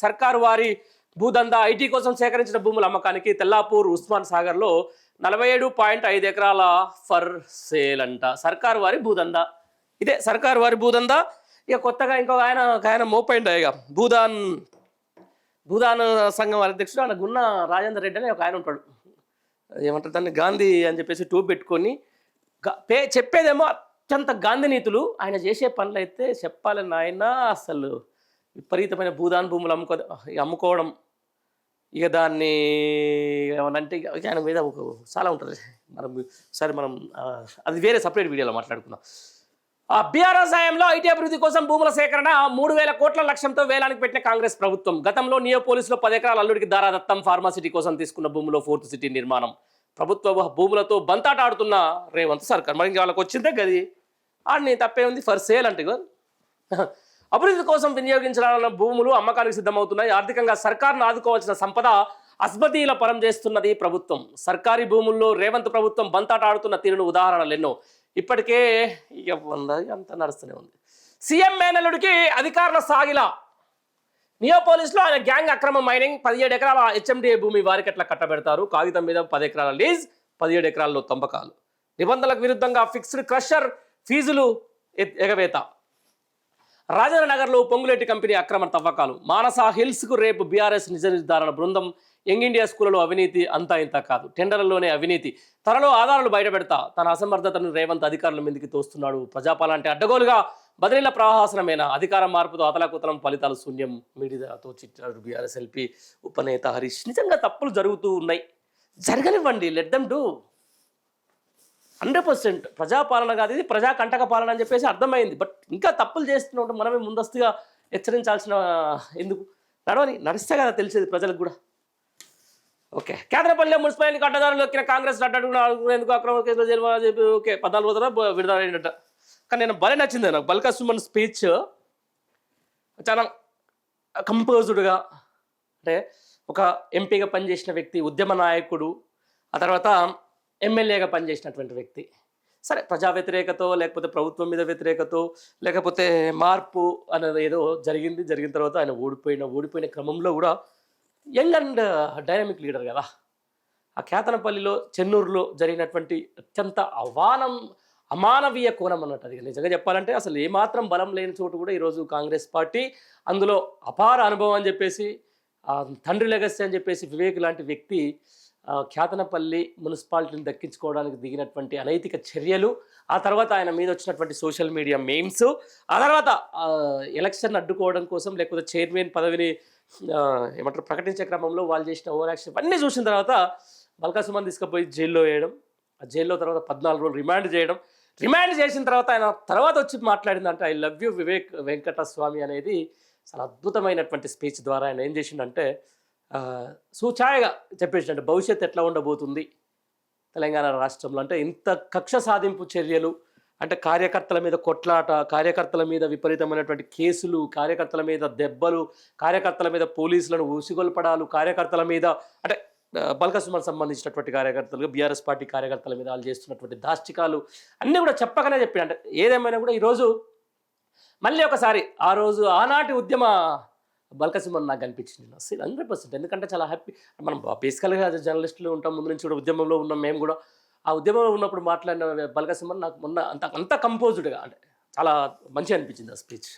సర్కారు వారి భూదందా ఐటీ కోసం సేకరించిన భూముల అమ్మకానికి తెల్లాపూర్ ఉస్మాన్ సాగర్లో 47.5 ఎకరాల ఫర్ సేల్ అంట. సర్కారు వారి భూదందా, ఇదే సర్కారు వారి భూదందా. ఇక కొత్తగా ఇంకొక ఆయన మోపైండ్ ఇక భూదాన్ సంఘం అధ్యక్షుడు ఆయన గున్న రాజేందర్ రెడ్డి అని ఒక ఆయన ఉంటాడు. ఏమంటారు దాన్ని, గాంధీ అని చెప్పేసి టూబ్ పెట్టుకొని చెప్పేదేమో అత్యంత గాంధీ నీతులు. ఆయన చేసే పనులు అయితే చెప్పాలని ఆయన అసలు విపరీతమైన భూములు అమ్ముకోవడం. ఇక దాన్ని ఏమనంటే ఆయన మీద చాలా ఉంటుంది. మనం అది వేరే సపరేట్ వీడియోలో మాట్లాడుకుందాం. బీఆర్ఎస్ హయాంలో ఐటీ అభివృద్ధి కోసం భూముల సేకరణ 3,000 కోట్ల లక్ష్యంతో వేలానికి పెట్టిన కాంగ్రెస్ ప్రభుత్వం. గతంలో నియోపోలిస్లో 10 ఎకరాల అల్లుడికి దారాదత్తం, ఫార్మాసిటీ కోసం తీసుకున్న భూములో 4th సిటీ నిర్మాణం. ప్రభుత్వ భూములతో బంతాట ఆడుతున్న రేవంత్ సర్కార్. మరి వాళ్ళకి వచ్చిందే గది ఆడిని తప్పే ఉంది. ఫర్ సేల్ అంటే అభివృద్ధి కోసం వినియోగించాలన్న భూములు అమ్మకానికి సిద్ధమవుతున్నాయి. ఆర్థికంగా సర్కార్ను ఆదుకోవాల్సిన సంపద అస్మదీల పరం చేస్తున్నది ప్రభుత్వం. సర్కారీ భూముల్లో రేవంత్ ప్రభుత్వం బంతాట ఆడుతున్న తీరును ఉదాహరణలు ఎన్నో. ఇప్పటికే ఇక అంత నడుస్తూనే ఉంది. సీఎం మేనల్లుడికి అధికారుల సాగిలా. నియోపోలిస్లో ఆయన గ్యాంగ్ అక్రమ మైనింగ్, 17 ఎకరాల హెచ్ఎండిఏ భూమి వారికి ఎట్లా కట్టబెడతారు. కాగితం మీద 10 ఎకరాల లీజ్, 17 ఎకరాల్లో తంబకాలు. నిబంధనలకు విరుద్ధంగా ఫిక్స్డ్ క్రషర్ ఫీజులు ఎగవేత. రాజేంద్ర నగర్లో పొంగులేటి కంపెనీ అక్రమ తవ్వకాలు. మానస హిల్స్కు రేపు బీఆర్ఎస్ నిజ నిర్ధారణ బృందం. యంగ్ ఇండియా స్కూల్లో అవినీతి అంతా ఇంత కాదు, టెండర్లలోనే అవినీతి. త్వరలో ఆధారాలు బయటపెడతా. తన అసమర్థతను రేవంత్ అధికారుల మీదకి తోస్తున్నాడు. ప్రజాపాలన అంటే అడ్డగోలుగా బదిలీల ప్రహాసనమైన అధికారం మార్పుతో అతలాకుతలం, ఫలితాలు శూన్యం. మీడియాతో చిట్టాడు బీఆర్ఎస్ ఎల్పీ ఉపనేత హరీష్. నిజంగా తప్పులు జరుగుతూ ఉన్నాయి, జరగనివ్వండి, లెట్ దెమ్ డూ. 100% ప్రజాపాలన కాదు ఇది, ప్రజా కంటక పాలన అని చెప్పేసి అర్థమైంది. బట్ ఇంకా తప్పులు చేస్తున్నట్టు మనమే ముందస్తుగా హెచ్చరించాల్సిన ఎందుకు? నడిస్తే కదా తెలిసేది ప్రజలకు కూడా. ఓకే, కేంద్రపల్లి మున్సిపాలిటీ అడ్డదారులు ఎక్కిన కాంగ్రెస్ ఎందుకు అక్రమ కేసులో జైలు చెప్పి ఓకే 14 రోజుల విడుదలైనట్ట. కానీ నేను భలే నచ్చింది నాకు బల్కా సుమన్ స్పీచ్. చాలా కంపోజ్డ్గా, అంటే ఒక ఎంపీగా పనిచేసిన వ్యక్తి, ఉద్యమ నాయకుడు, ఆ తర్వాత ఎమ్మెల్యేగా పనిచేసినటువంటి వ్యక్తి. సరే, ప్రజా వ్యతిరేకతో లేకపోతే ప్రభుత్వం మీద వ్యతిరేకతో లేకపోతే మార్పు అనేది ఏదో జరిగిన తర్వాత ఆయన ఓడిపోయిన క్రమంలో కూడా యంగ్ అండ్ డైనమిక్ లీడర్ కదా. ఆ కేతనపల్లిలో, చెన్నూరులో జరిగినటువంటి అత్యంత అమానవీయ కోణం అన్నట్టు. అది నిజంగా చెప్పాలంటే అసలు ఏమాత్రం బలం లేని చోటు కూడా ఈరోజు కాంగ్రెస్ పార్టీ, అందులో అపార అనుభవం అని చెప్పేసి, తండ్రి లెగసీ అని చెప్పేసి వివేక్ లాంటి వ్యక్తి కేతనపల్లి మున్సిపాలిటీని దక్కించుకోవడానికి దిగినటువంటి అనైతిక చర్యలు, ఆ తర్వాత ఆయన మీద వచ్చినటువంటి సోషల్ మీడియా మేమ్స్, ఆ తర్వాత ఎలక్షన్ అడ్డుకోవడం కోసం లేకపోతే చైర్మన్ పదవిని ఏమంటారు ప్రకటించే క్రమంలో వాళ్ళు చేసిన ఓవర్ యాక్షన్ అన్నీ చూసిన తర్వాత బల్కా సుమన్ తీసుకుపోయి జైల్లో వేయడం. ఆ జైల్లో తర్వాత 14 రోజులు రిమాండ్ చేసిన తర్వాత ఆయన తర్వాత వచ్చి మాట్లాడిందంటే I love you Vivek Venkataswamy అనేది చాలా అద్భుతమైనటువంటి స్పీచ్ ద్వారా ఆయన ఏం చేసిండంటే సూచాయగా చెప్పేసిందంటే భవిష్యత్తు ఎట్లా ఉండబోతుంది తెలంగాణ రాష్ట్రంలో. అంటే ఇంత కక్ష సాధింపు చర్యలు, అంటే కార్యకర్తల మీద కొట్లాట, కార్యకర్తల మీద విపరీతమైనటువంటి కేసులు, కార్యకర్తల మీద దెబ్బలు, కార్యకర్తల మీద పోలీసులను ఊసిగొల్పడాలు, కార్యకర్తల మీద అంటే బల్కా సుమన్ సంబంధించినటువంటి కార్యకర్తలు, బీఆర్ఎస్ పార్టీ కార్యకర్తల మీద వాళ్ళు చేస్తున్నటువంటి దాష్టికాలు అన్నీ కూడా చెప్పకనే చెప్పి, అంటే ఏదేమైనా కూడా ఈరోజు మళ్ళీ ఒకసారి ఆ రోజు ఆనాటి ఉద్యమ బల్కా సుమన్ నాకు కనిపించింది 100%. ఎందుకంటే చాలా హ్యాపీ. మనం బేసికల్గా జర్నలిస్టులు ఉంటాం, ముందు నుంచి కూడా ఉద్యమంలో ఉన్నాం మేము కూడా. ఆ ఉద్యమంలో ఉన్నప్పుడు మాట్లాడిన బల్కా సుమన్ నాకు మొన్న అంత కంపోజ్డ్గా, అంటే చాలా మంచిగా అనిపించింది ఆ స్పీచ్.